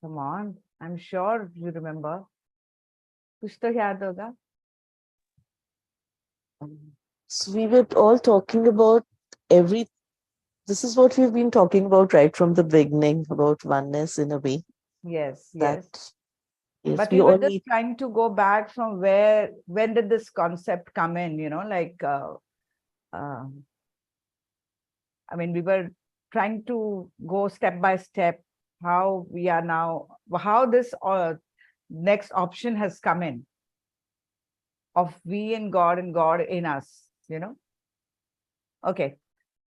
Come on. I'm sure you remember. कुछ तो याद होगा. So we were all talking about every. This is what we've been talking about right from the beginning about oneness in a way Yes, that yes. yes, But we we were all just need. trying to go back from when did this concept come in, I mean, we were trying to go step by step how we are now, how this next option has come in of we in God and God in us. Okay.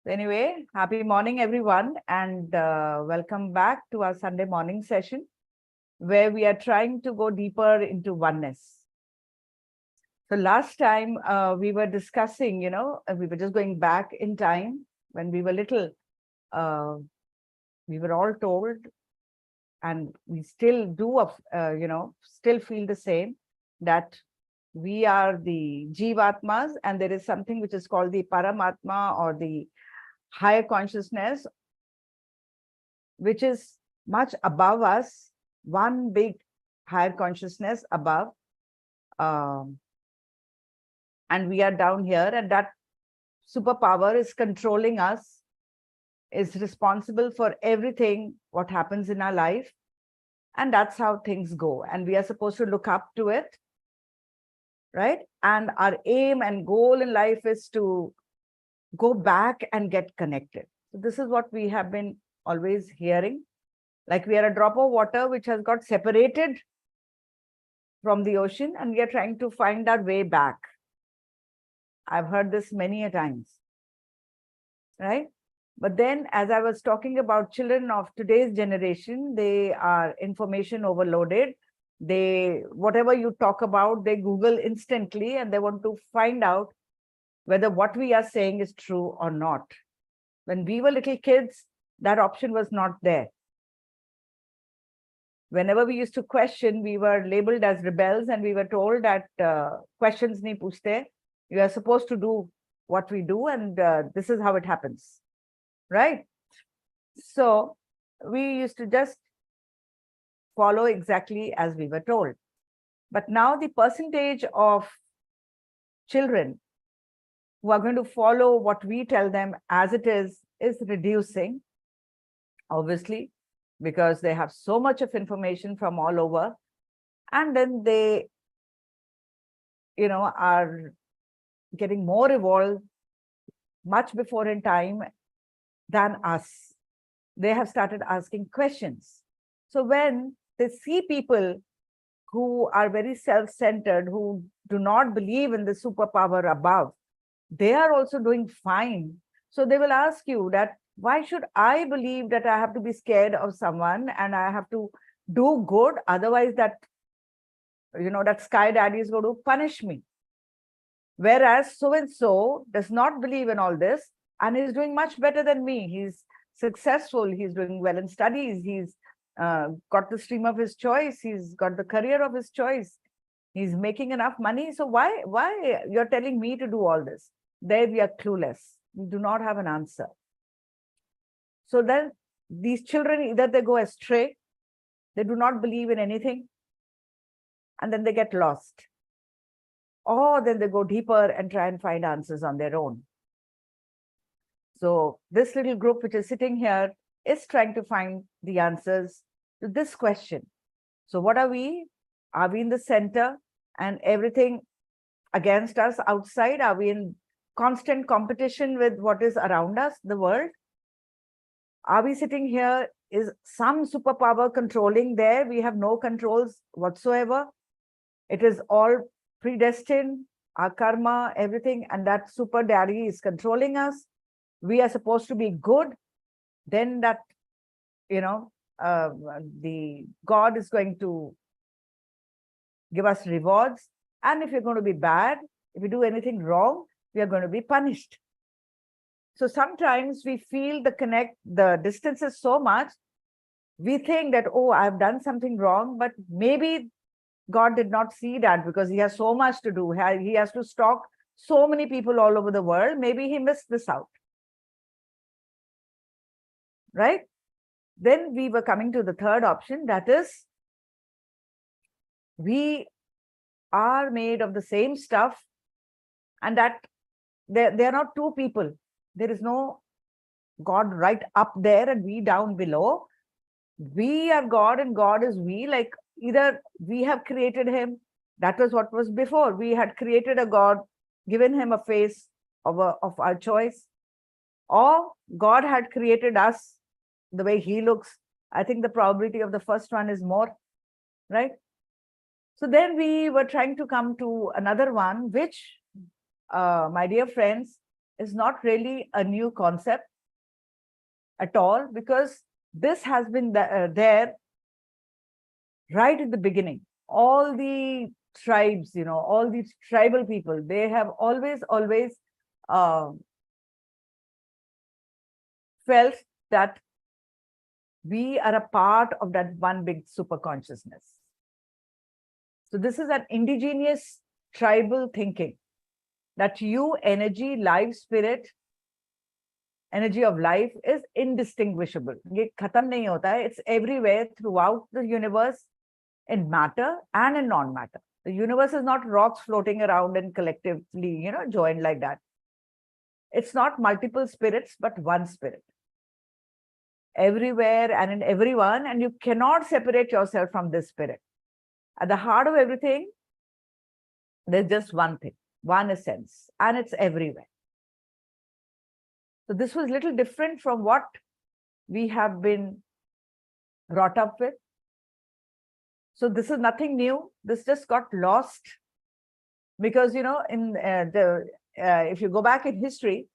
Anyway, happy morning, everyone, and welcome back to our Sunday morning session where we are trying to go deeper into oneness. So last time we were discussing, we were just going back in time when we were little. We were all told, and we still do, still feel the same, that we are the Jivatmas, and there is something which is called the Paramatma or the higher consciousness, which is much above us, one big higher consciousness above. And we are down here, and that superpower is controlling us, is responsible for everything what happens in our life, and that's how things go, and we are supposed to look up to it, right? And our aim and goal in life is to go back and get connected. So this is what we have been always hearing, like we are a drop of water which has got separated from the ocean, and we are trying to find our way back. I've heard this many a times, right? But then, as I was talking about children of today's generation, they are information overloaded. Whatever you talk about, they Google instantly, and they want to find out whether what we are saying is true or not. When we were little kids, that option was not there. Whenever we used to question, we were labeled as rebels, and we were told that questions nahi puchte. You are supposed to do what we do, and this is how it happens, right? So we used to just follow exactly as we were told. But now the percentage of children who are going to follow what we tell them as it is reducing, obviously, because they have so much of information from all over, and then they are getting more evolved much before in time than us. They have started asking questions. So when they see people who are very self-centered, who do not believe in the superpower above, they are also doing fine. So they will ask you that, why should I believe that I have to be scared of someone and I have to do good? Otherwise that sky daddy is going to punish me. Whereas so-and-so does not believe in all this and is doing much better than me. He's successful. He's doing well in studies. He's got the stream of his choice. He's got the career of his choice. He's making enough money. So why you're telling me to do all this? There we are clueless. We do not have an answer. So then these children, either they go astray, they do not believe in anything, and then they get lost. Or then they go deeper and try and find answers on their own. So this little group which is sitting here is trying to find the answers to this question. So what are we? Are we in the center and everything against us outside? Are we in constant competition with what is around us, the world? Are we sitting here? Is some superpower controlling there? We have no controls whatsoever. It is all predestined, our karma, everything, and that super daddy is controlling us. We are supposed to be good. Then that, the God is going to give us rewards. And if you're going to be bad, if you do anything wrong, we are going to be punished. So sometimes we feel the distance is so much, we think that, oh, I've done something wrong, but maybe God did not see that because he has so much to do. He has to stalk so many people all over the world. Maybe he missed this out. Right? Then we were coming to the third option, that is, we are made of the same stuff, and that there are not two people. There is no God right up there and we down below. We are God and God is we. Like, either we have created him, that was what was before. We had created a God, given him a face of our choice, or God had created us the way he looks. I think the probability of the first one is more, right? So then we were trying to come to another one, which, my dear friends, is not really a new concept at all, because this has been there right at the beginning. All the tribes, all these tribal people, they have always uh, felt that we are a part of that one big super consciousness. So this is an indigenous tribal thinking, that you, energy, life, spirit, energy of life is indistinguishable. ये खत्म नहीं होता है. It's everywhere throughout the universe, in matter and in non-matter. The universe is not rocks floating around and collectively, joined like that. It's not multiple spirits, but one spirit. Everywhere and in everyone, and you cannot separate yourself from this spirit. At the heart of everything, there's just one thing, one essence, and it's everywhere. So this was a little different from what we have been brought up with. So this is nothing new. This just got lost because, in if you go back in history,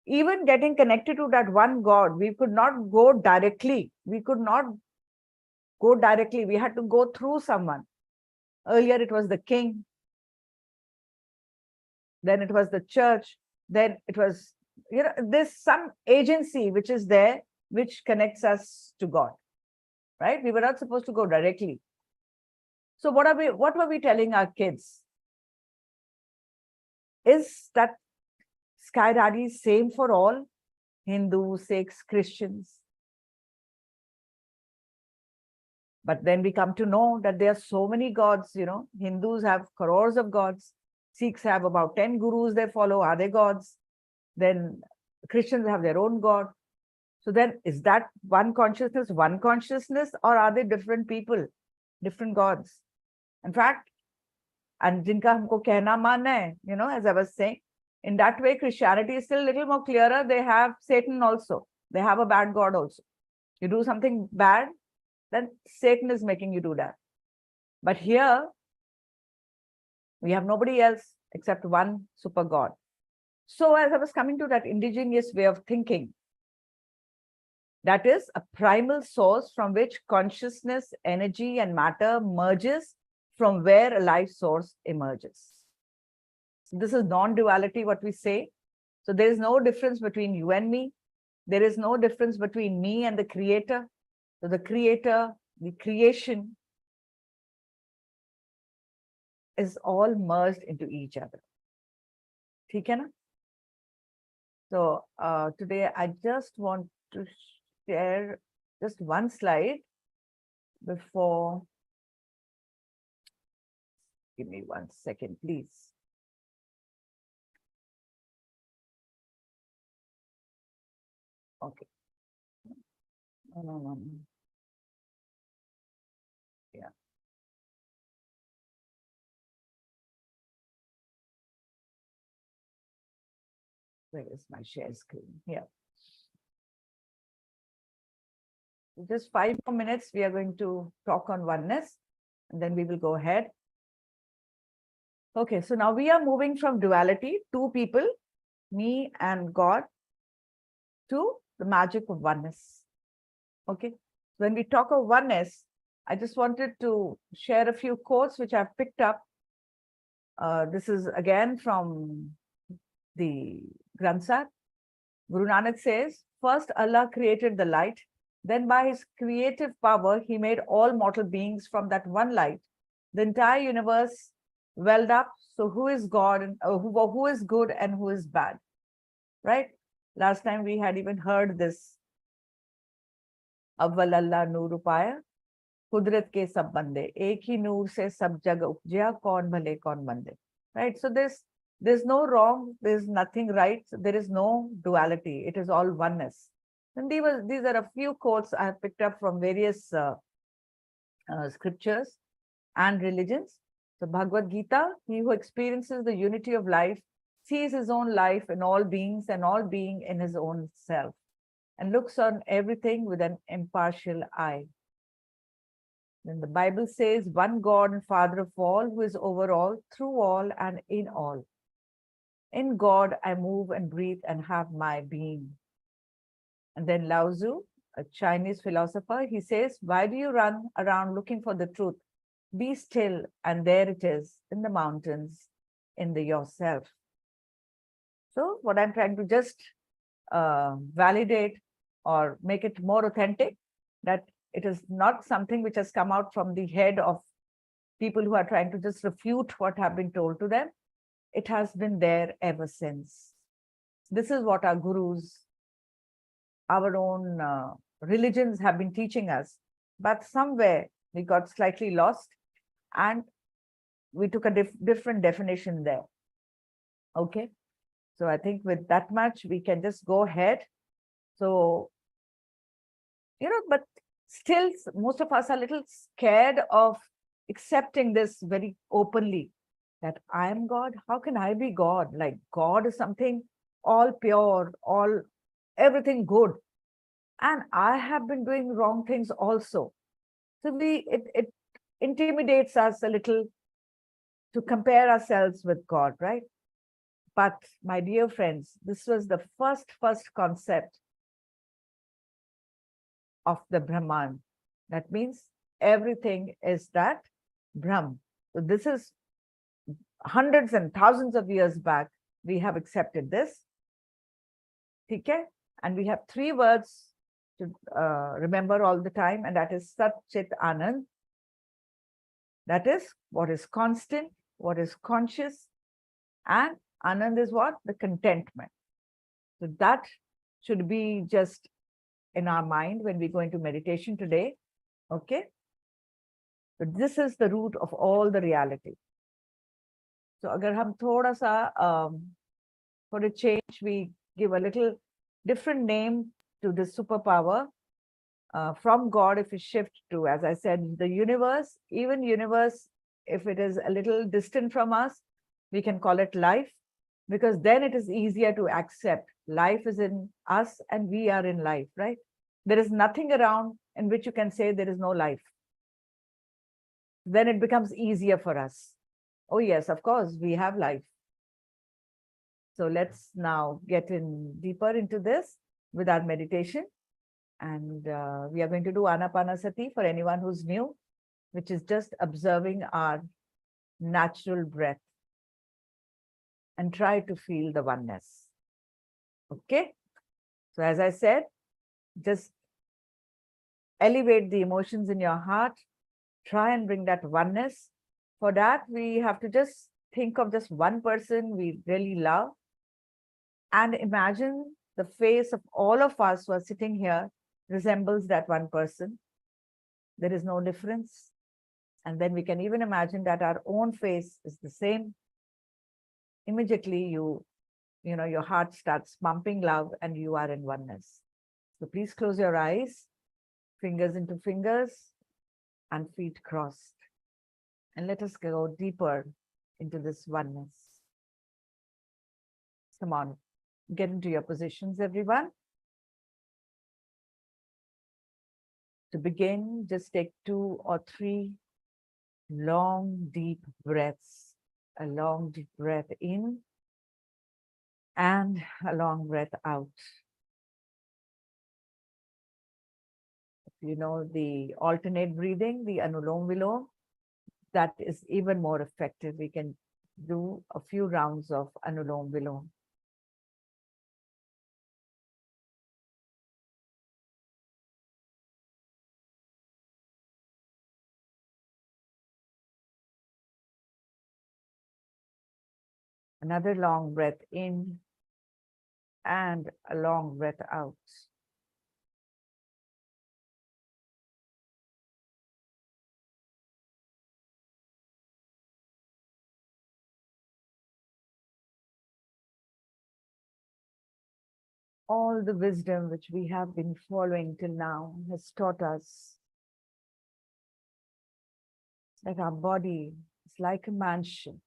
even getting connected to that one God, we could not go directly. We could not go directly. We had to go through someone. Earlier, it was the king. Then it was the church. Then it was, there's some agency which is there, which connects us to God, right? We were not supposed to go directly. So what were we telling our kids? Is that Sky Daddy same for all? Hindus, Sikhs, Christians. But then we come to know that there are so many gods, Hindus have crores of gods. Sikhs have about 10 gurus they follow. Are they gods? Then Christians have their own God. So then, is that one consciousness, or are they different people, different gods? In fact, and jinka humko kehna manna hai, as I was saying, in that way, Christianity is still a little more clearer. They have Satan also. They have a bad God also. You do something bad, then Satan is making you do that. But here, we have nobody else except one super God. So as I was coming to that indigenous way of thinking, that is a primal source from which consciousness, energy, and matter merges, from where a life source emerges. This is non-duality, what we say. So there is no difference between you and me. There is no difference between me and the creator. So the creator, the creation is all merged into each other. ठीक है ना? So today I just want to share just one slide before. Give me 1 second, please. Okay. No. Yeah. Where is my share screen? Here. Just 5 more minutes. We are going to talk on oneness, and then we will go ahead. Okay, so now we are moving from duality, two people, me and God, to the magic of oneness. Okay, when we talk of oneness, I just wanted to share a few quotes which I've picked up. This is again from the Granth Sahib. Guru Nanak says, first Allah created the light, then by his creative power, he made all mortal beings from that one light. The entire universe welled up. So who is God and who is good and who is bad, right? Last time we had even heard this अव्वल अल्लाह नूर उपाया, कुदरत के सब बंदे, एक ही नूर से सब जग उपजया, कौन भले कौन मंदे. Right? So there's no wrong, there's nothing right, there is no duality. It is all oneness. And these are a few quotes I have picked up from various scriptures and religions. So Bhagavad Gita, he who experiences the unity of life sees his own life in all beings and all being in his own self, and looks on everything with an impartial eye. Then the Bible says, one God and Father of all, who is over all, through all, and in all. In God, I move and breathe and have my being. And then Lao Tzu, a Chinese philosopher, he says, why do you run around looking for the truth? Be still, and there it is in the mountains, in the yourself. So what I'm trying to just validate or make it more authentic, that it is not something which has come out from the head of people who are trying to just refute what have been told to them. It has been there ever since. This is what our gurus, our own religions have been teaching us. But somewhere we got slightly lost and we took a different definition there. Okay. So I think with that much, we can just go ahead. So, but still, most of us are a little scared of accepting this very openly, that I am God. How can I be God? Like God is something all pure, all everything good. And I have been doing wrong things also. So it intimidates us a little to compare ourselves with God, right? But my dear friends, this was the first concept of the Brahman. That means everything is that Brahm. So this is hundreds and thousands of years back, we have accepted this. Okay? And we have three words to remember all the time, and that is Sat Chit Anand. That is what is constant, what is conscious, and Anand is what? The contentment. So that should be just in our mind when we go into meditation today. Okay? But this is the root of all the reality. So agar hum thoda sa, for a change, we give a little different name to this superpower. From God, if we shift to, as I said, the universe, even universe, if it is a little distant from us, we can call it life, because then it is easier to accept. Life is in us and we are in life, right? There is nothing around in which you can say there is no life. Then it becomes easier for us. Oh yes, of course, we have life. So let's now get in deeper into this with our meditation. And we are going to do Anapanasati for anyone who's new, which is just observing our natural breath and try to feel the oneness. Okay? So as I said, just elevate the emotions in your heart, try and bring that oneness. For that, we have to just think of just one person we really love and imagine the face of all of us who are sitting here resembles that one person. There is no difference. And then we can even imagine that our own face is the same. Immediately your heart starts pumping love and you are in oneness. So please close your eyes, fingers into fingers and feet crossed. And let us go deeper into this oneness. Come on, get into your positions, everyone. To begin, just take 2 or 3 long, deep breaths. A long, deep breath in and a long breath out. You know, the alternate breathing, the Anulom Vilom, that is even more effective. We can do a few rounds of Anulom Vilom. Another long breath in and a long breath out. all the wisdom which we have been following till now has taught us that our body is like a mansion.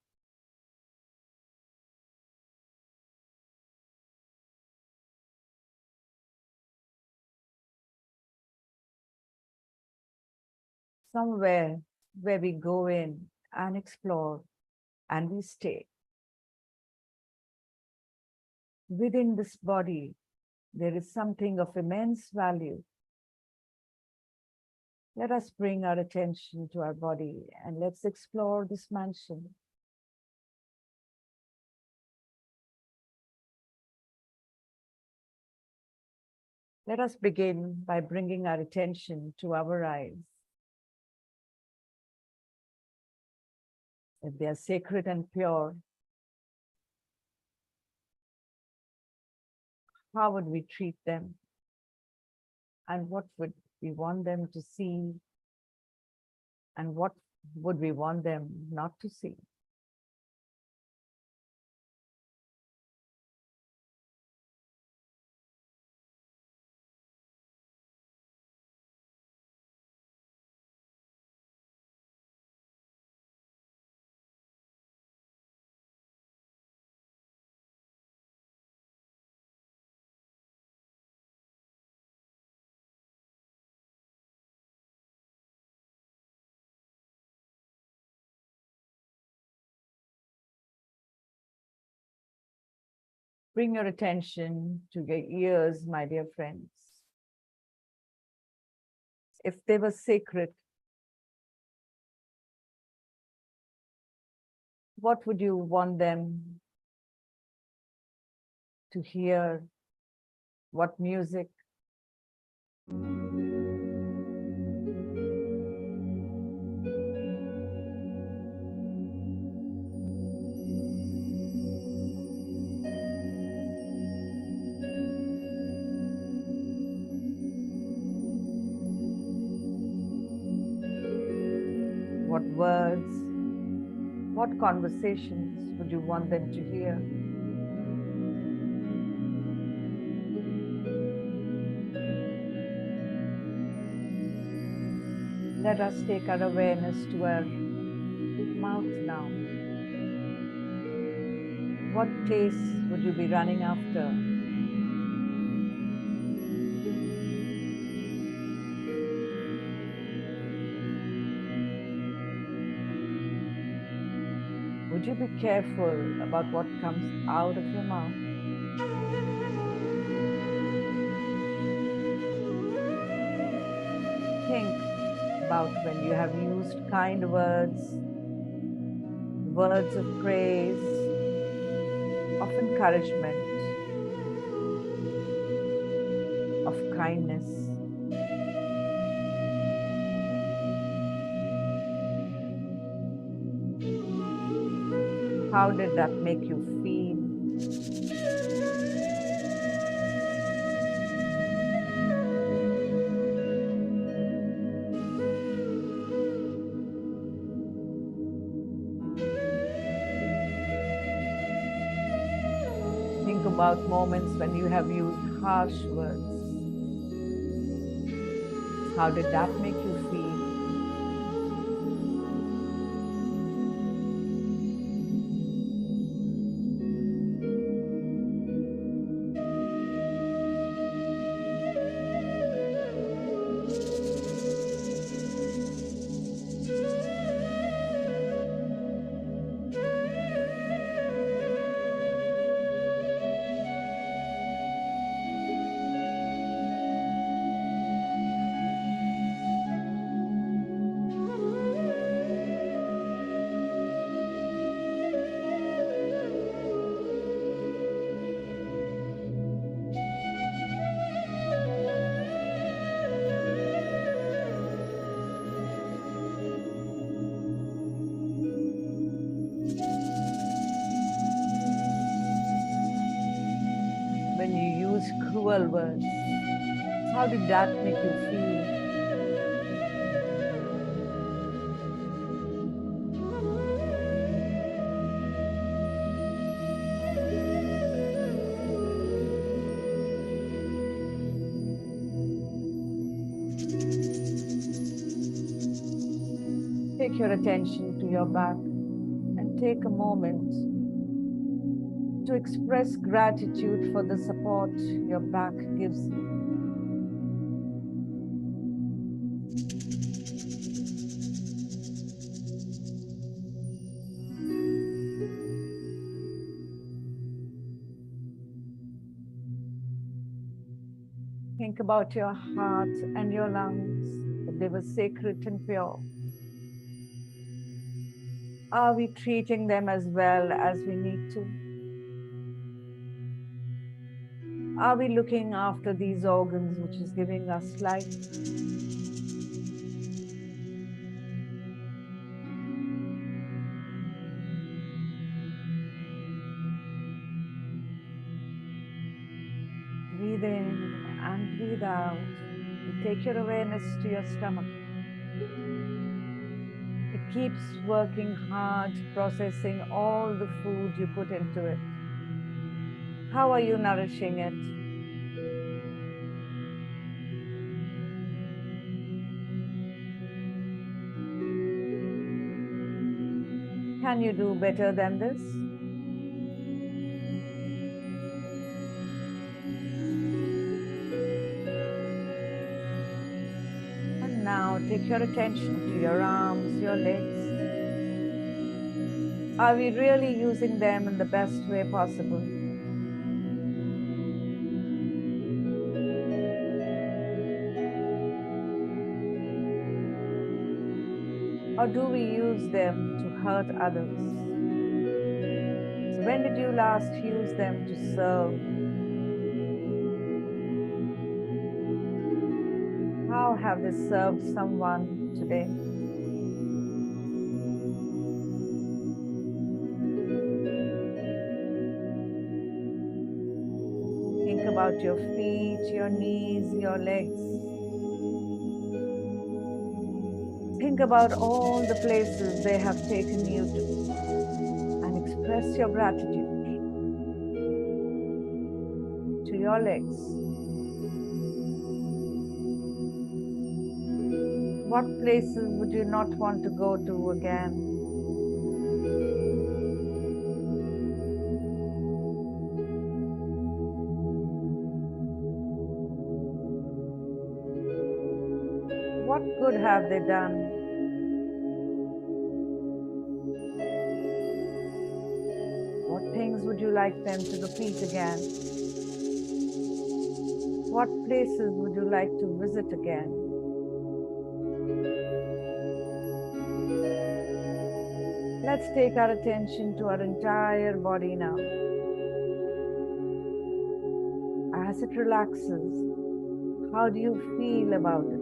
Somewhere where we go in and explore and we stay. Within this body, there is something of immense value. Let us bring our attention to our body and let's explore this mansion. Let us begin by bringing our attention to our eyes. If they are sacred and pure, how would we treat them? And what would we want them to see? And what would we want them not to see? Bring your attention to your ears, my dear friends. If they were sacred, what would you want them to hear? What music? What words? What conversations would you want them to hear? Let us take our awareness to our mouth now. What taste would you be running after? Would you be careful about what comes out of your mouth? Think about when you have used kind words, words of praise, of encouragement, of kindness. How did that make you feel? Think about moments when you have used harsh words. How did that make you feel? When you use cruel words, how did that make you feel? Take your attention to your back and take a moment to express gratitude for the support your back gives you. Think about your heart and your lungs, that they were sacred and pure. Are we treating them as well as we need to? Are we looking after these organs which is giving us life? Breathe in and breathe out. And take your awareness to your stomach. It keeps working hard, processing all the food you put into it. How are you nourishing it? Can you do better than this? And now take your attention to your arms, your legs. Are we really using them in the best way possible? Or do we use them to hurt others? So when did you last use them to serve? How have they served someone today? Think about your feet, your knees, your legs. Think about all the places they have taken you to and express your gratitude to your legs. What places would you not want to go to again? What good have they done? What things would you like them to repeat again? What places would you like to visit again? Let's take our attention to our entire body now. As it relaxes, how do you feel about it?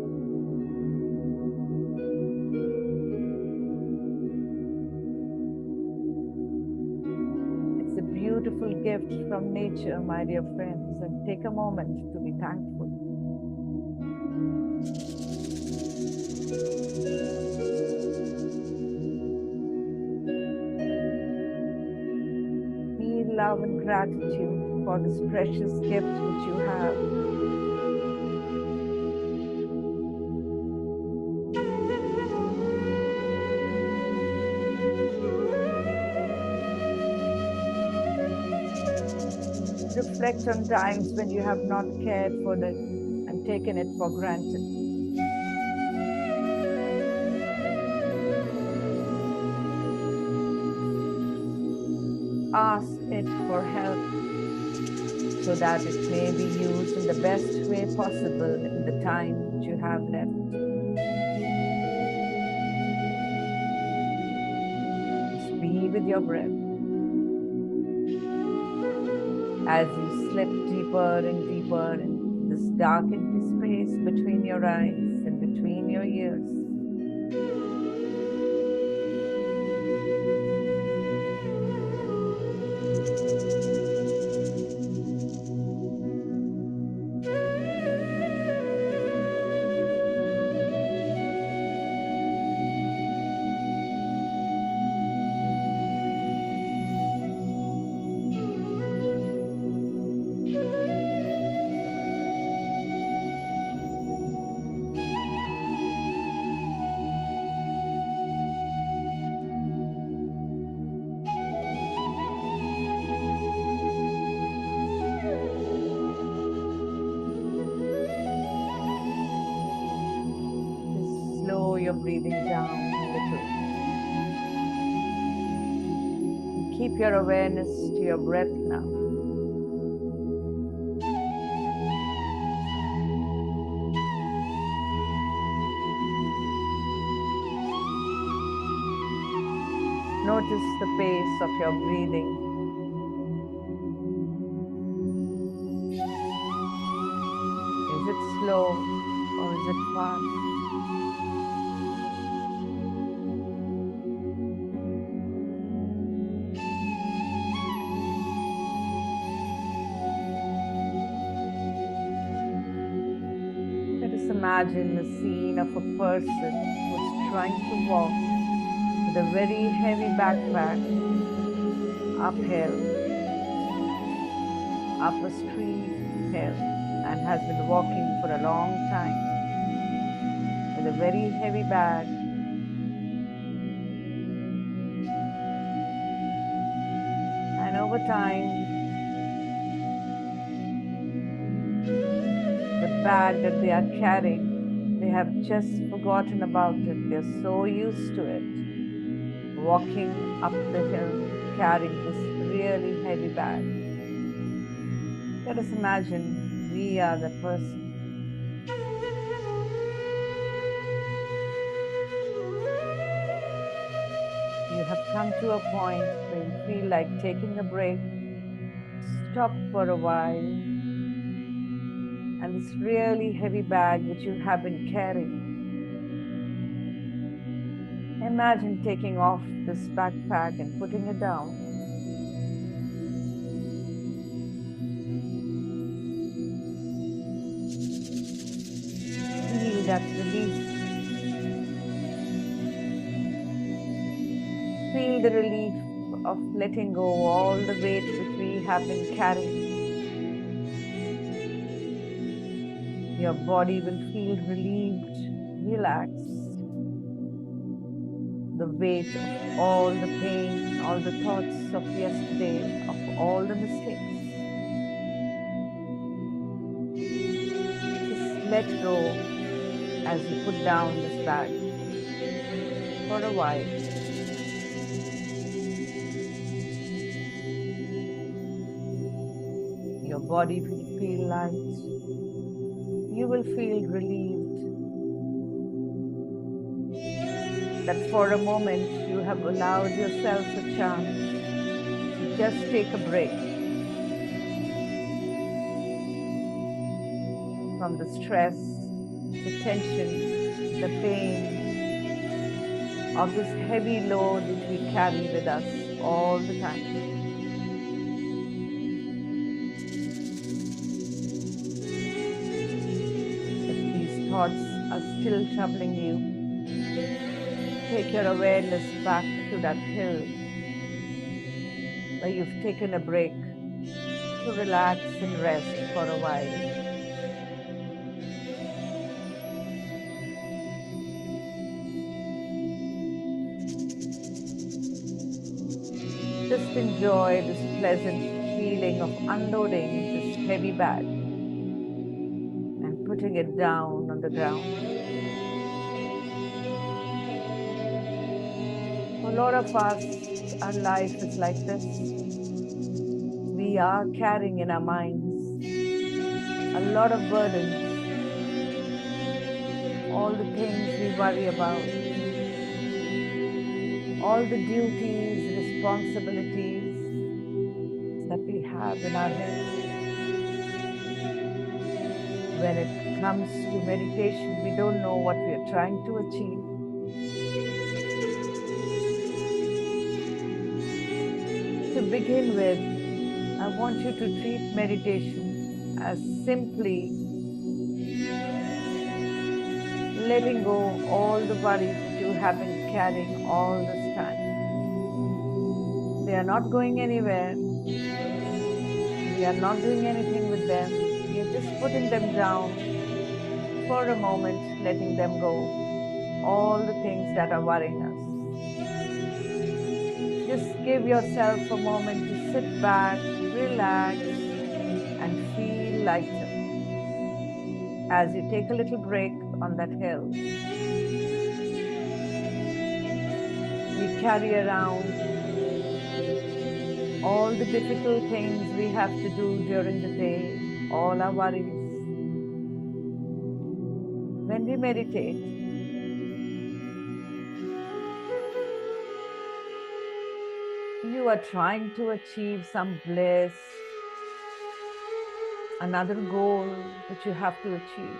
It's a beautiful gift from nature, my dear friends, and take a moment to be thankful. Feel love and gratitude for this precious gift which you have. Reflect on times when you have not cared for it and taken it for granted. Ask it for help so that it may be used in the best way possible in the time that you have left. Just be with your breath. As you slip deeper and deeper into this dark empty space between your eyes and between your ears. your breathing down a little. And keep your awareness to your breath now. Notice the pace of your breathing. Is it slow or is it fast? Let us imagine the scene of a person who's trying to walk with a very heavy backpack uphill, up a steep hill, and has been walking for a long time with a very heavy bag. And over time, the bag that they are carrying, they have just forgotten about it. They're so used to it, walking up the hill, carrying this really heavy bag. Let us imagine we are the person. You have come to a point where you feel like taking a break, stop for a while, and this really heavy bag which you have been carrying, imagine taking off this backpack and putting it down. Feel that release. Feel the relief of letting go all the weight which we have been carrying. Your body will feel relieved, relaxed. The weight of all the pain, all the thoughts of yesterday, of all the mistakes. Just let go as you put down this bag for a while. Your body will feel light. You will feel relieved. That for a moment you have allowed yourself a chance to just take a break from the stress, the tension, the pain of this heavy load which we carry with us all the time. If these thoughts are still troubling you, take your awareness back to that hill where you've taken a break to relax and rest for a while. Just enjoy this pleasant feeling of unloading this heavy bag and putting it down on the ground. For a lot of us, our life is like this. We are carrying in our minds a lot of burdens, all the things we worry about, all the duties, responsibilities that we have in our heads. When it comes to meditation, we don't know what we are trying to achieve. To begin with, I want you to treat meditation as simply letting go all the worries that you have been carrying all this time. They are not going anywhere. We are not doing anything with them. We are just putting them down for a moment, letting them go. All the things that are worrying us. Just give yourself a moment to sit back, relax, and feel lighter as you take a little break on that hill. We carry around all the difficult things we have to do during the day, all our worries. When we meditate, you are trying to achieve some bliss, another goal that you have to achieve.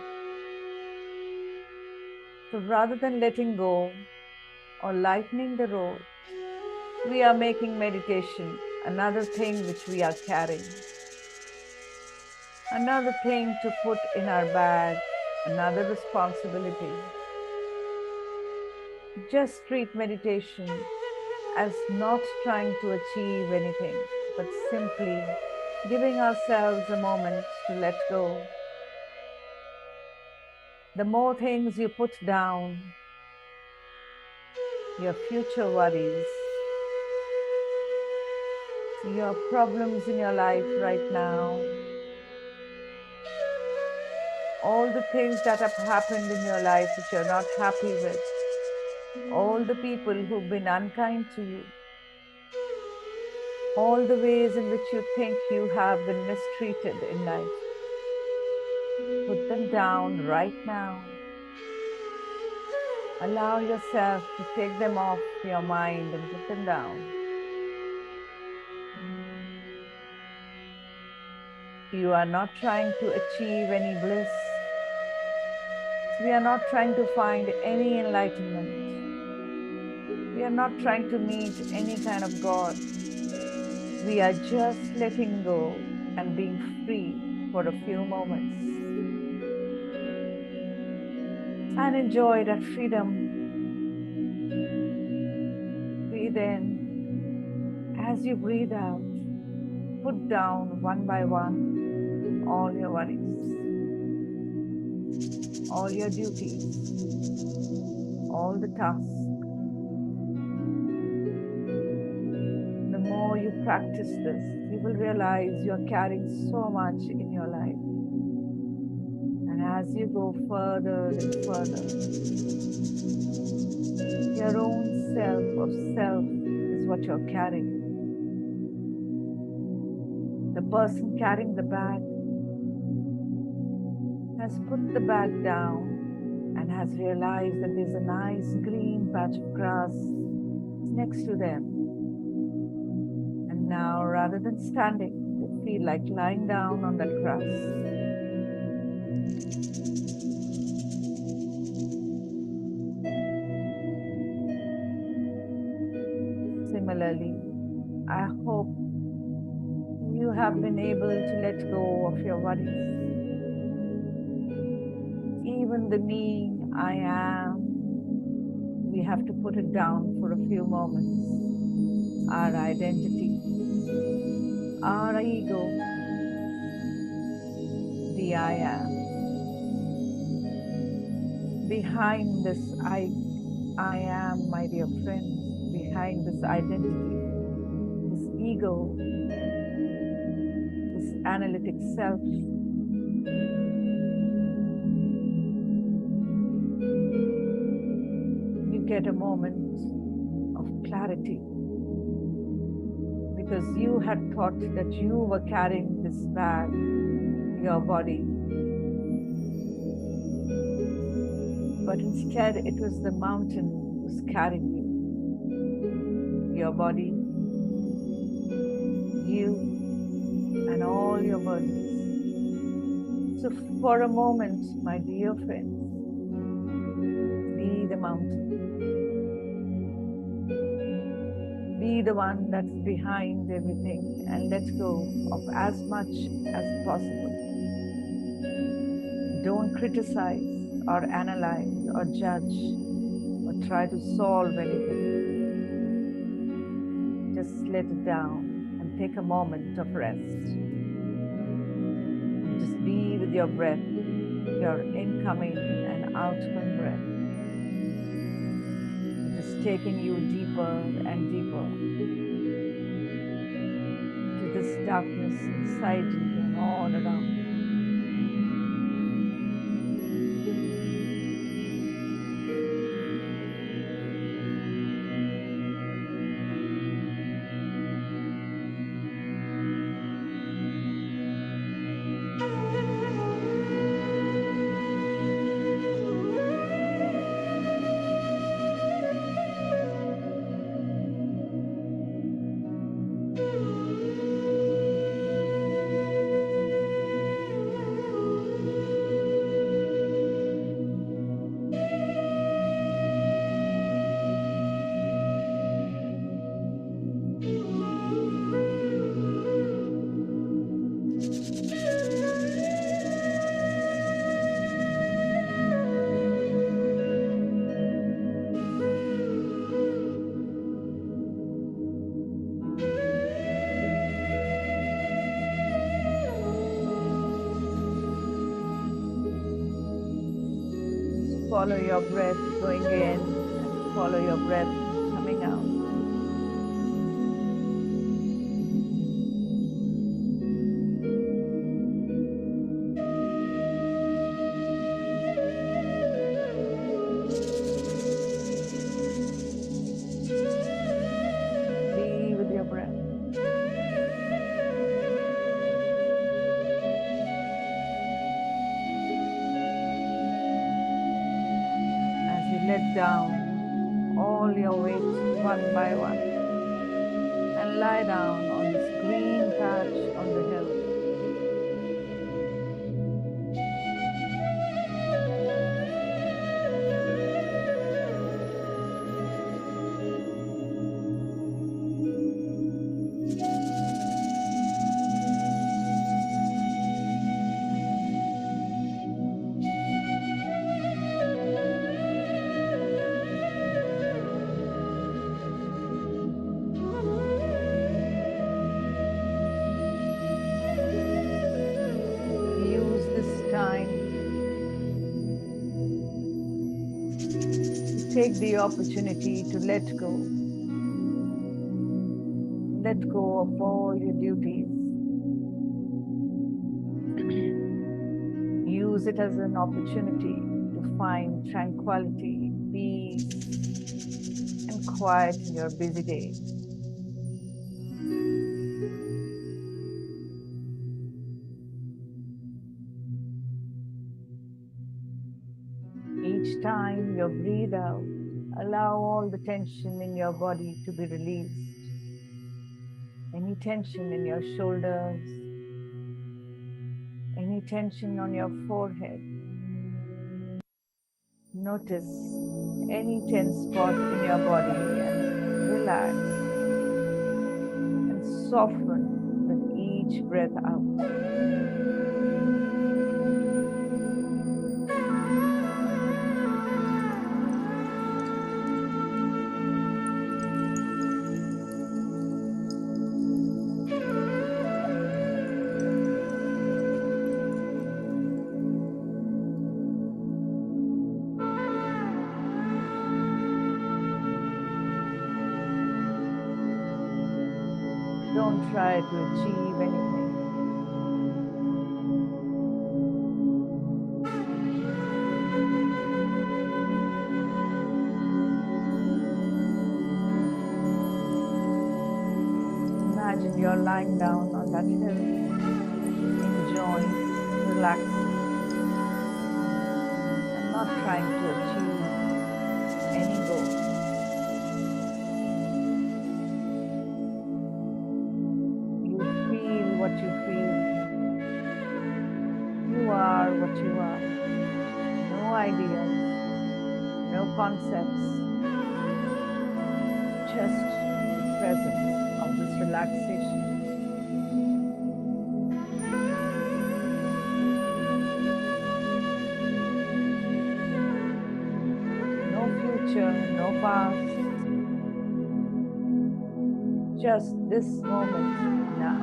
So rather than letting go or lightening the road, we are making meditation another thing which we are carrying, another thing to put in our bag, another responsibility. Just treat meditation as not trying to achieve anything, but simply giving ourselves a moment to let go. The more things you put down, your future worries, your problems in your life right now, all the things that have happened in your life which you're not happy with, all the people who've been unkind to you, all the ways in which you think you have been mistreated in life, put them down right now. Allow yourself to take them off your mind and put them down. You are not trying to achieve any bliss. We are not trying to find any enlightenment. We are not trying to meet any kind of God. We are just letting go and being free for a few moments. And enjoy that freedom. Breathe in. As you breathe out, put down one by one all your worries, all your duties, all the tasks. The more you practice this, you will realize you're carrying so much in your life. And as you go further and further, your own self of self is what you're carrying. The person carrying the bag has put the bag down and has realized that there's a nice green patch of grass next to them. And now, rather than standing, they feel like lying down on that grass. Similarly, I hope you have been able to let go of your worries. Even the me, I am, we have to put it down for a few moments. Our identity, our ego, the I am. Behind this I am, my dear friends, behind this identity, this ego, this analytic self, you get a moment of clarity because you had thought that you were carrying this bag, your body, but instead it was the mountain who was carrying you. Your body, you, and all your burdens. So for a moment, my dear friends, be the mountain. Be the one that's behind everything and let go of as much as possible. Don't criticize or analyze or judge or try to solve anything. Just let it down and take a moment of rest. Just be with your breath, your incoming and outgoing breath. Just taking you deeper and deeper into this darkness inside you and all around you. Follow your breath going in and follow your breath coming out. Be with your breath. As you let down all your weight one by one and lie down on this green patch on the hill. Use this time to take the opportunity to let go. Let go of all your duties. Use it as an opportunity to find tranquility, peace, and quiet in your busy day. Each time you breathe out, allow all the tension in your body to be released. Any tension in your shoulders, any tension on your forehead. Notice any tense spot in your body and relax and soften with each breath out. Don't try to achieve anything. Imagine you're lying down on that hill, enjoying, relaxing, and not trying to achieve any goal. You feel what you feel. You are what you are. No ideas, no concepts, just the presence of this relaxation. No future, no past, just this moment now.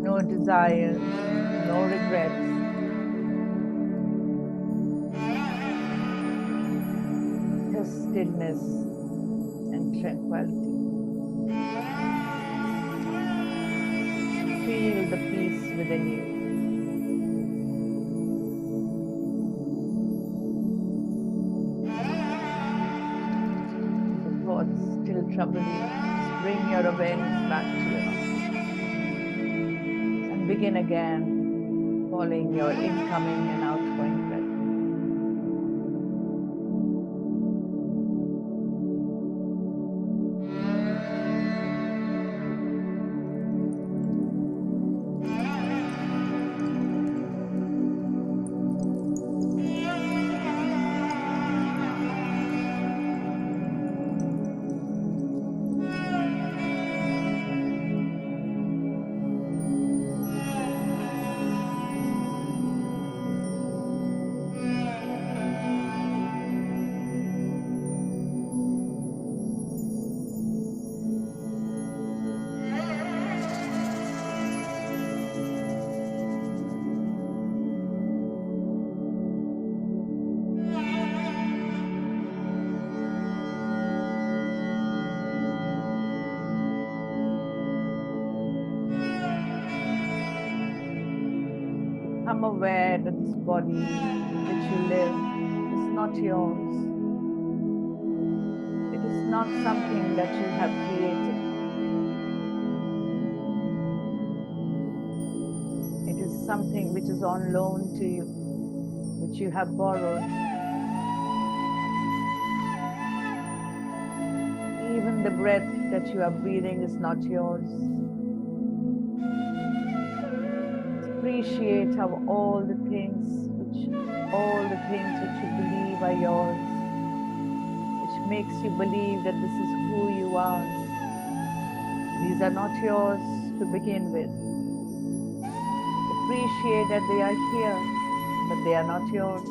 No desires, no regrets. Just stillness and tranquility. Feel the peace within you. The thoughts still trouble you. Just bring your awareness back to your and begin again, following your incoming and outgoing breath. become aware that this body which you live is not yours. It is not something that you have created. It is something which is on loan to you, which you have borrowed. Even the breath that you are breathing is not yours. Appreciate how all the things which you believe are yours, which makes you believe that this is who you are. These are not yours to begin with. Appreciate that they are here, but they are not yours.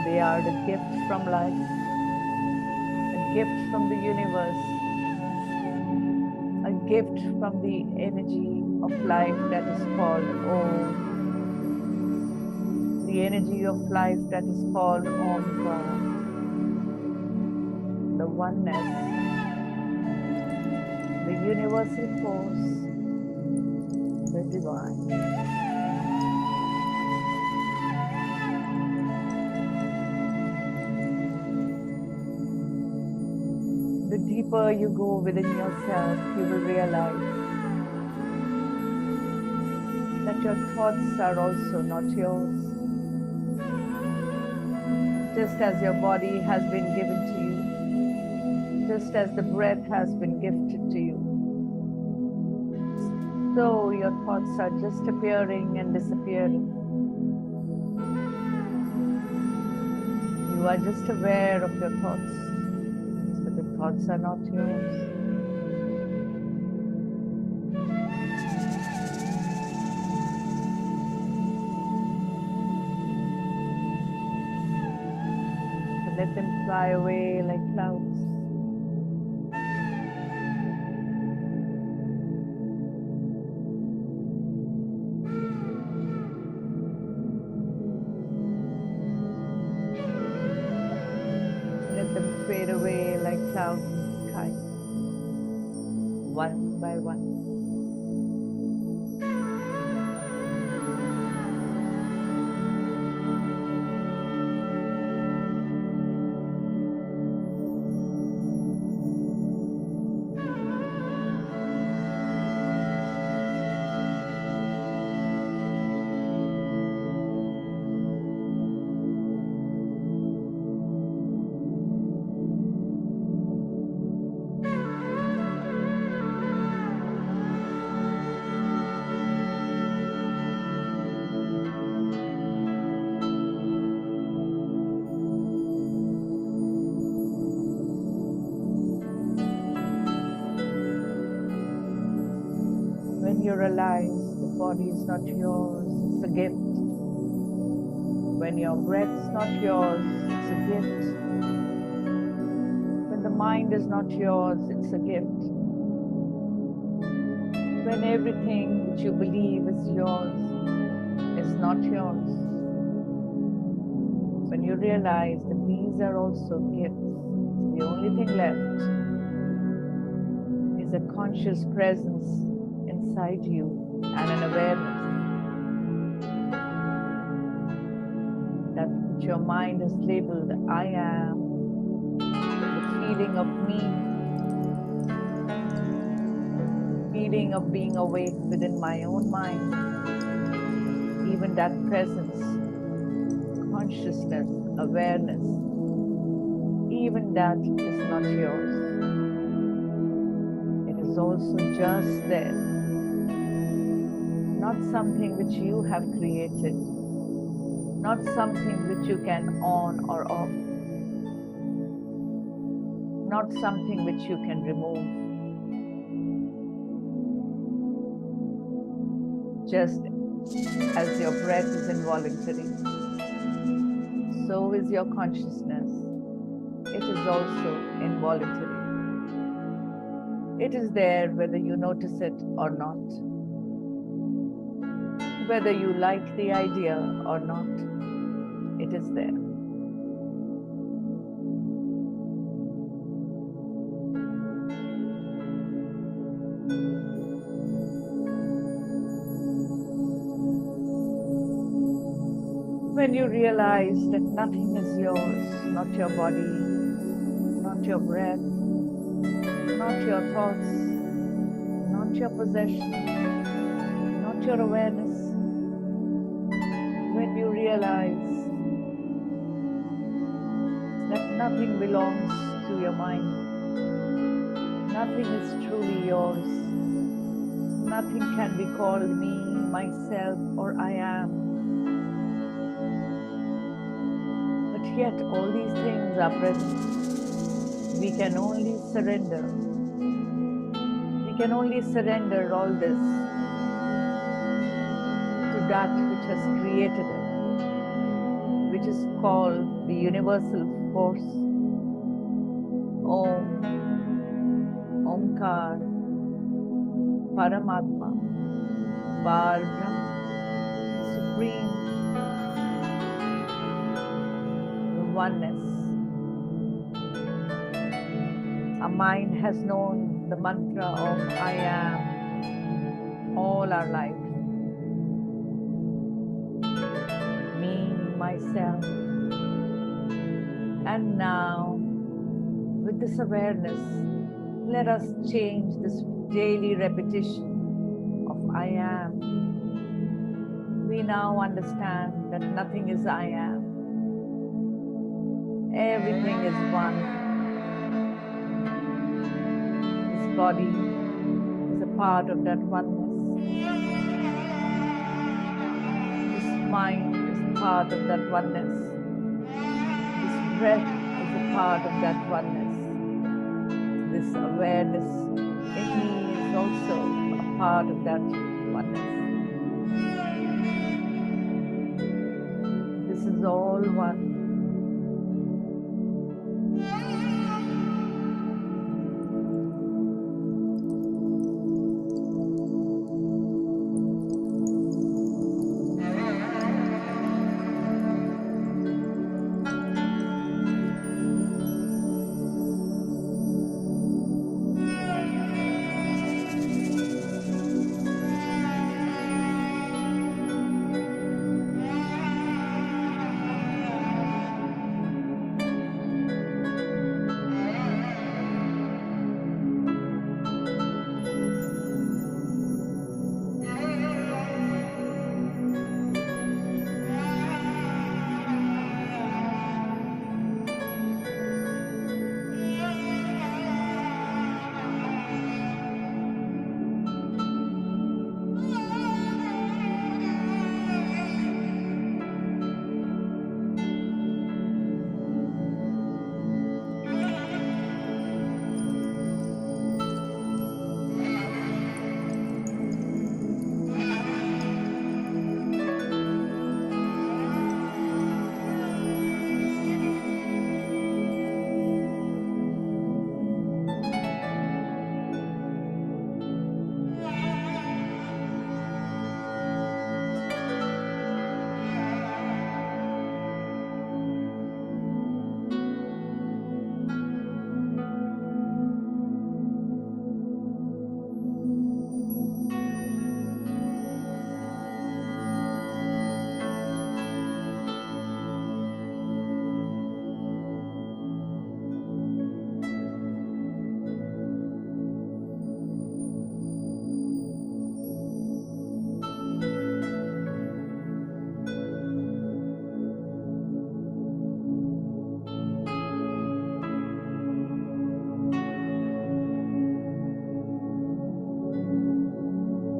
They are the gift from life, a gift from the universe, a gift from the energy of life that is called Om, the energy of life that is called Omkar, the oneness, the universal force, the divine. The deeper you go within yourself, you will realize that your thoughts are also not yours. Just as your body has been given to you, just as the breath has been gifted to you, so your thoughts are just appearing and disappearing. You are just aware of your thoughts, but the thoughts are not yours. So let them fly away like clouds. Let them fade away like clouds in the sky, one by one. When you realize the body is not yours, it's a gift. When your breath is not yours, it's a gift. When the mind is not yours, it's a gift. When everything which you believe is yours is not yours. When you realize that these are also gifts, the only thing left is a conscious presence inside you and an awareness that which your mind has labeled I am, the feeling of me, feeling of being awake within my own mind, even that presence, consciousness, awareness, even that is not yours. It is also just there, not something which you have created, not something which you can on or off, not something which you can remove. Just as your breath is involuntary, so is your consciousness. It is also involuntary. It is there whether you notice it or not, whether you like the idea or not. It is there. when you realize that nothing is yours, not your body, not your breath, not your thoughts, not your possession, not your awareness, when you realize that nothing belongs to your mind, nothing is truly yours, nothing can be called me, myself, or I am. But yet all these things are present. We can only surrender. We can only surrender all this to that which has created it, which is called the universal force, Om, Omkar, Paramatma, Bar Brahma, Supreme, the oneness. Our mind has known the mantra of I am all our life. Me, myself. And now, with this awareness, let us change this daily repetition of I am. We now understand that nothing is I am. Everything is one. This body is a part of that oneness. This mind is a part of that oneness. This breath is a part of that oneness. This awareness in me is also a part of that oneness. This is all one.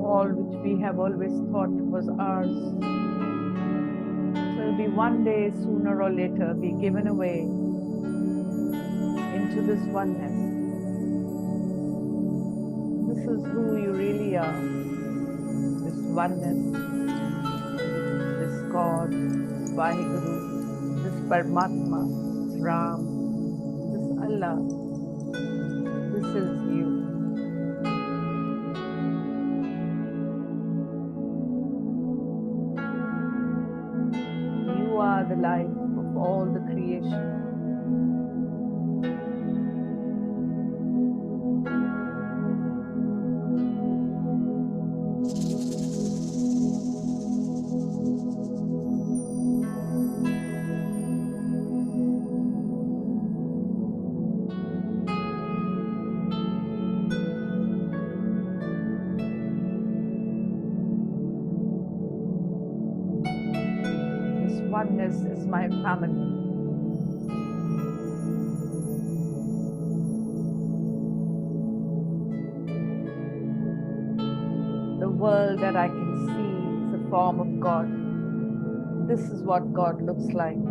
All which we have always thought was ours will be one day, sooner or later, be given away into this oneness. This is who you really are. This oneness, this God, this Vaheguru, this Paramatma, this Ram, this Allah. This is you. You are the life of all the creation. oneness is my family. The world that I can see is a form of God. This is what God looks like.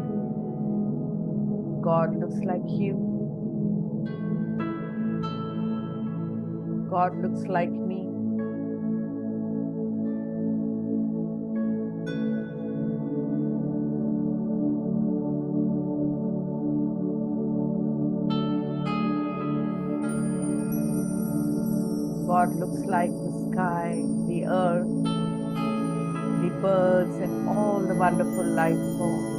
God looks like you. God looks like me. God looks like the sky, the earth, the birds, and all the wonderful life forms.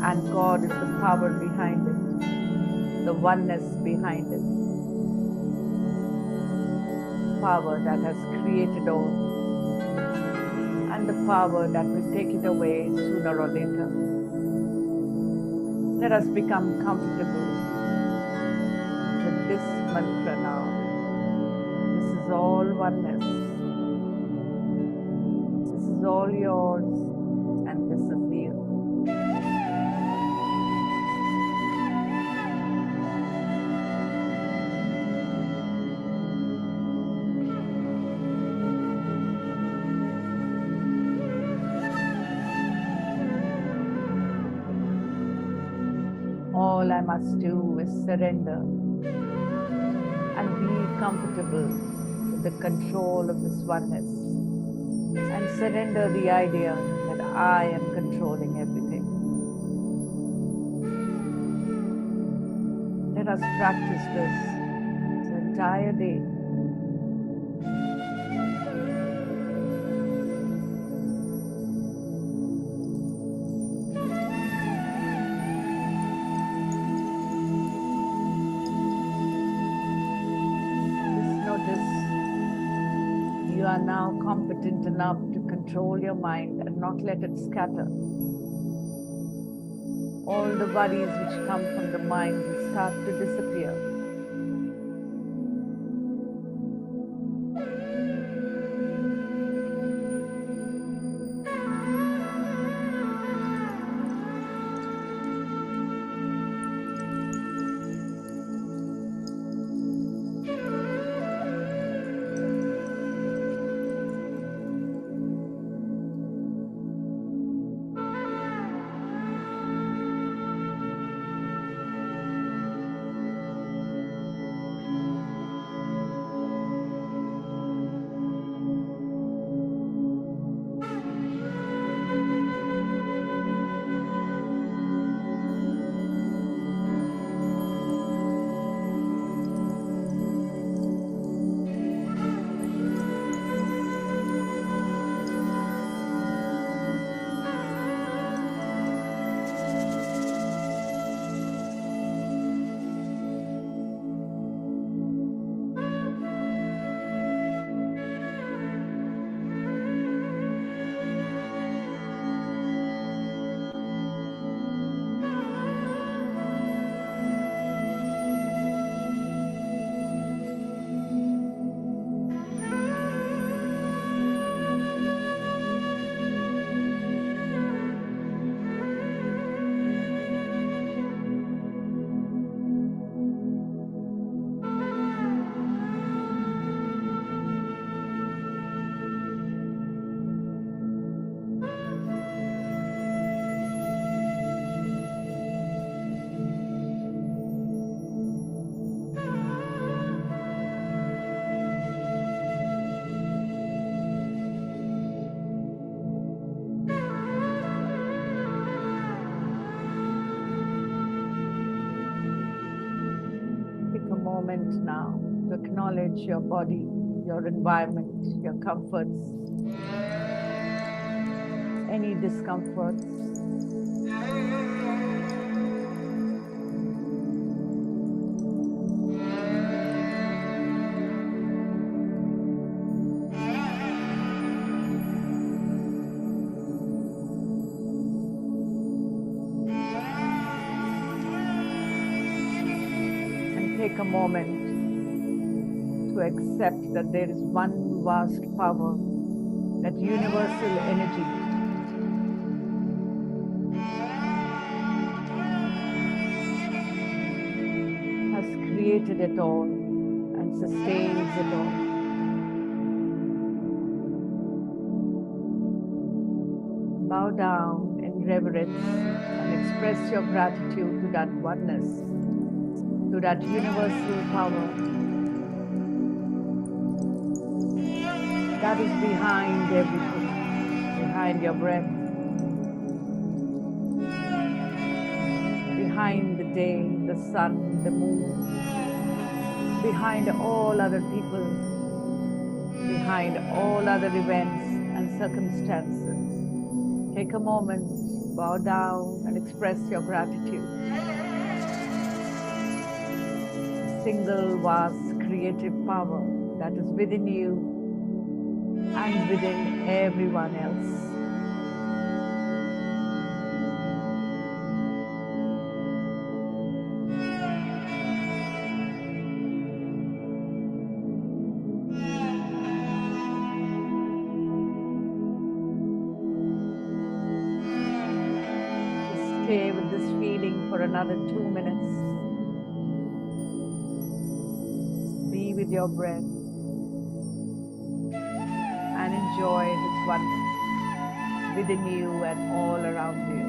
And God is the power behind it, the oneness behind it. Power that has created all, and the power that will take it away sooner or later. Let us become comfortable with this mantra now. This is all oneness. This is all yours, and this is you. All I must do is surrender and be comfortable with the control of this oneness, and surrender the idea that I am controlling everything. Let us practice this entire day. Just notice you are now competent enough to control your mind and not let it scatter. All the worries which come from the mind will start to disappear. Take a moment now to acknowledge your body, your environment, your comforts, any discomforts. And take a moment to accept that there is one vast power that universal energy. Has created it all and sustains it all. Bow down in reverence and express your gratitude to that oneness, to that universal power that is behind everything, behind your breath, behind the day, the sun, the moon, behind all other people, behind all other events and circumstances. Take a moment, bow down and express your gratitude. The single vast creative power that is within you and within everyone else. Stay with this feeling for another 2 minutes. Be with your breath and enjoy this oneness within you and all around you.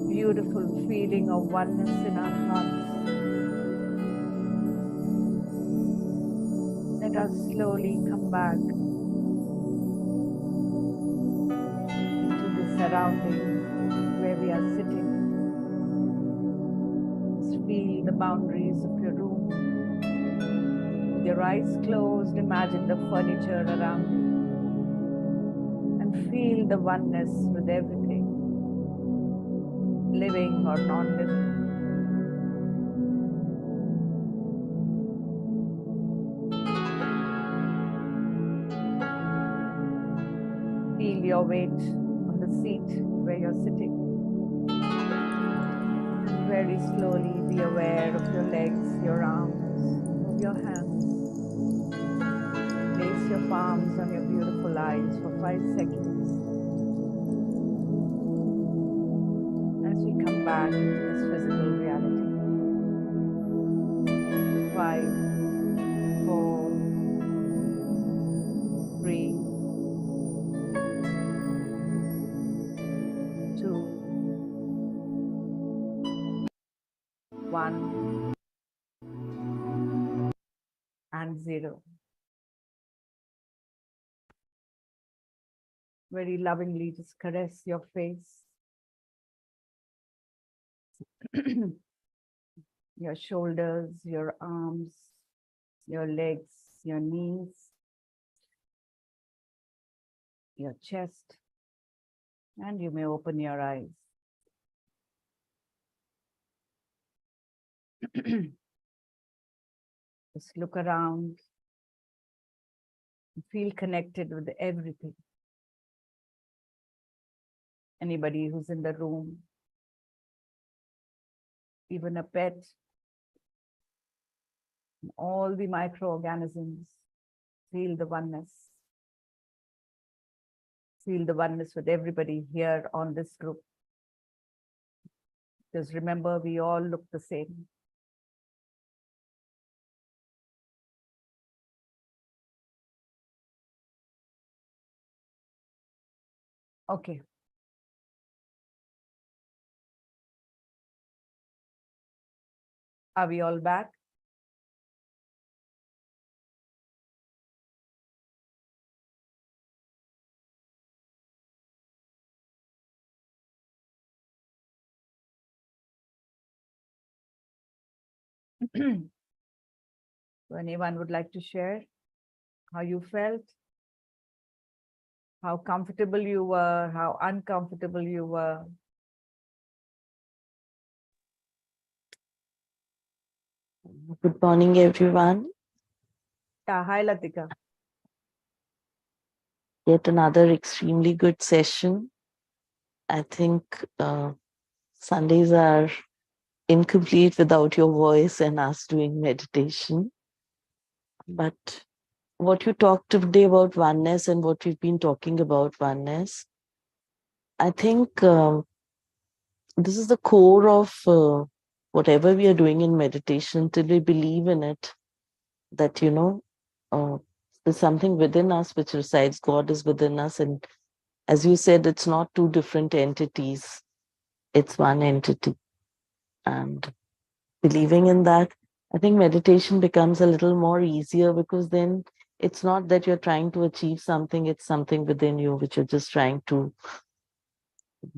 Beautiful feeling of oneness in our hearts. Let us slowly come back into the surrounding where we are sitting. Just feel the boundaries of your room. With your eyes closed, imagine the furniture around you and feel the oneness with everything, living or non-living. your weight on the seat where you're sitting. And very slowly be aware of your legs, your arms, move your hands. Place your palms on your beautiful eyes for 5 seconds. As we come back into this physical reality. 5, 4, 3, 2, 1, and 0. Very lovingly just caress your face, your shoulders, your arms, your legs, your knees, your chest, and you may open your eyes. Just look around, feel connected with everything. Anybody who's in the room, even a pet, all the microorganisms, feel the oneness. Feel the oneness with everybody here on this group. Just remember, we all look the same. Okay. Are we all back? So anyone would like to share how you felt, how comfortable you were, how uncomfortable you were? Good morning, everyone. Yeah, hi Latika. Yet another extremely good session. I think Sundays are incomplete without your voice and us doing meditation. But what you talked today about oneness and what we've been talking about oneness, I think this is the core of whatever we are doing in meditation. Till we believe in it, that, there's something within us which resides, God is within us. And as you said, it's not two different entities, it's one entity. And believing in that, I think meditation becomes a little more easier, because then it's not that you're trying to achieve something, it's something within you which you're just trying to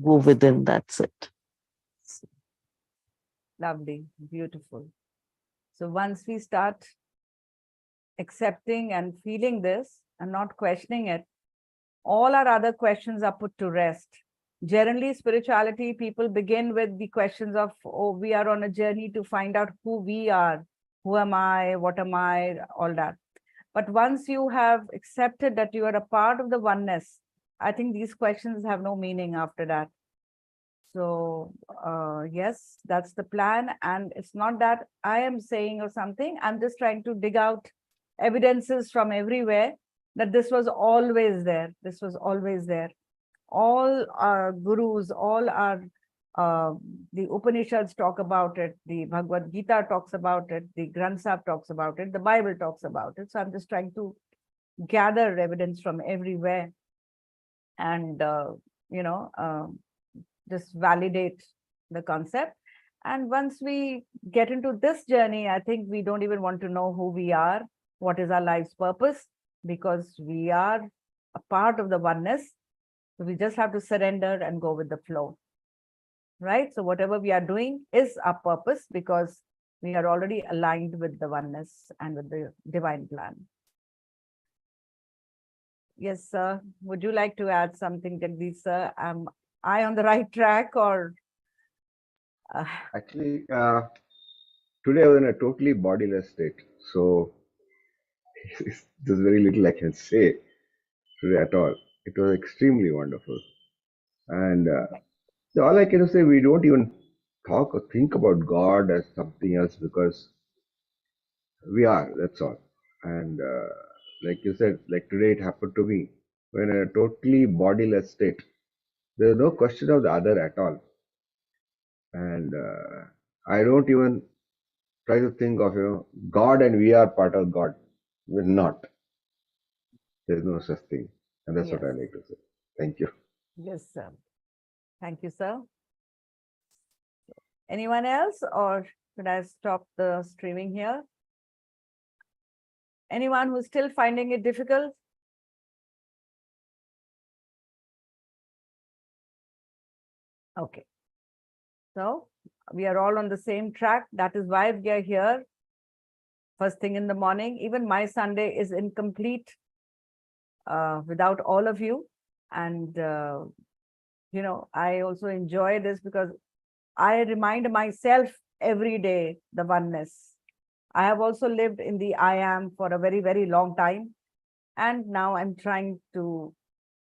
go within. That's it. Lovely, beautiful. So once we start accepting and feeling this and not questioning it, all our other questions are put to rest. Generally, spirituality, people begin with the questions of, oh, we are on a journey to find out who we are. Who am I? What am I? All that. But once you have accepted that you are a part of the oneness, I think these questions have no meaning after that. So yes, that's the plan. And it's not that I am saying or something, I'm just trying to dig out evidences from everywhere that this was always there. This was always there. All our gurus, all our, the Upanishads talk about it, the Bhagavad Gita talks about it, the Granth Sahib talks about it, the Bible talks about it. So I'm just trying to gather evidence from everywhere and, just validate the concept. And once we get into this journey, I think we don't even want to know who we are, what is our life's purpose, because we are a part of the oneness. So we just have to surrender and go with the flow, right? So whatever we are doing is our purpose, because we are already aligned with the oneness and with the divine plan. Yes, sir. Would you like to add something, Jagdish, sir? Am I on the right track, or? Actually, today I was in a totally bodiless state. So there's very little I can say today at all. It was extremely wonderful. And all I can say, we don't even talk or think about God as something else because we are, that's all. And like you said, like today it happened to me when a totally bodiless state. There's no question of the other at all. And I don't even try to think of, God and we are part of God. We're not. There's no such thing. And that's Yes. what I like to say. Thank you. Yes, sir. Thank you, sir. Anyone else, or should I stop the streaming here? Anyone who's still finding it difficult? Okay. So we are all on the same track. That is why we are here first thing in the morning. Even my Sunday is incomplete without all of you. And, I also enjoy this because I remind myself every day the oneness. I have also lived in the I am for a very, very long time. And now I'm trying to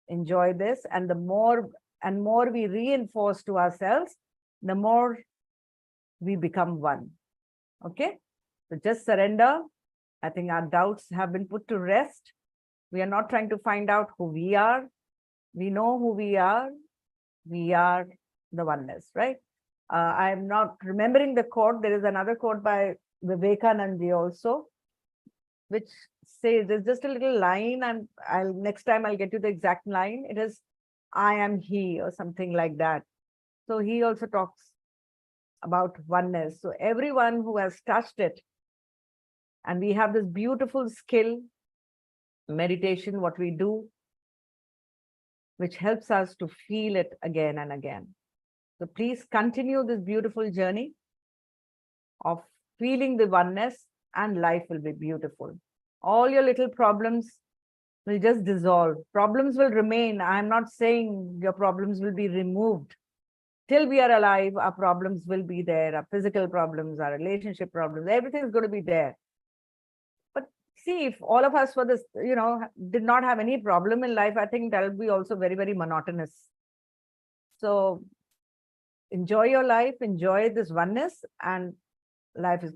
enjoy this. And the more and more we reinforce to ourselves, the more we become one. Okay? So just surrender. I think our doubts have been put to rest. We are not trying to find out who we are. We know who we are. We are the oneness, right? I'm not remembering the quote. There is another quote by Vivekananda also, which says there's just a little line, and next time I'll get you the exact line. It is, I am he, or something like that. So he also talks about oneness. So everyone who has touched it, and we have this beautiful skill, meditation, what we do, which helps us to feel it again and again. So please continue this beautiful journey of feeling the oneness, and life will be beautiful. All your little problems will just dissolve. Problems will remain. I'm not saying your problems will be removed. Till we are alive, our problems will be there. Our physical problems, our relationship problems, everything is going to be there. But see, if all of us were this, did not have any problem in life, I think that will be also very, very monotonous. So enjoy your life, enjoy this oneness, and life is going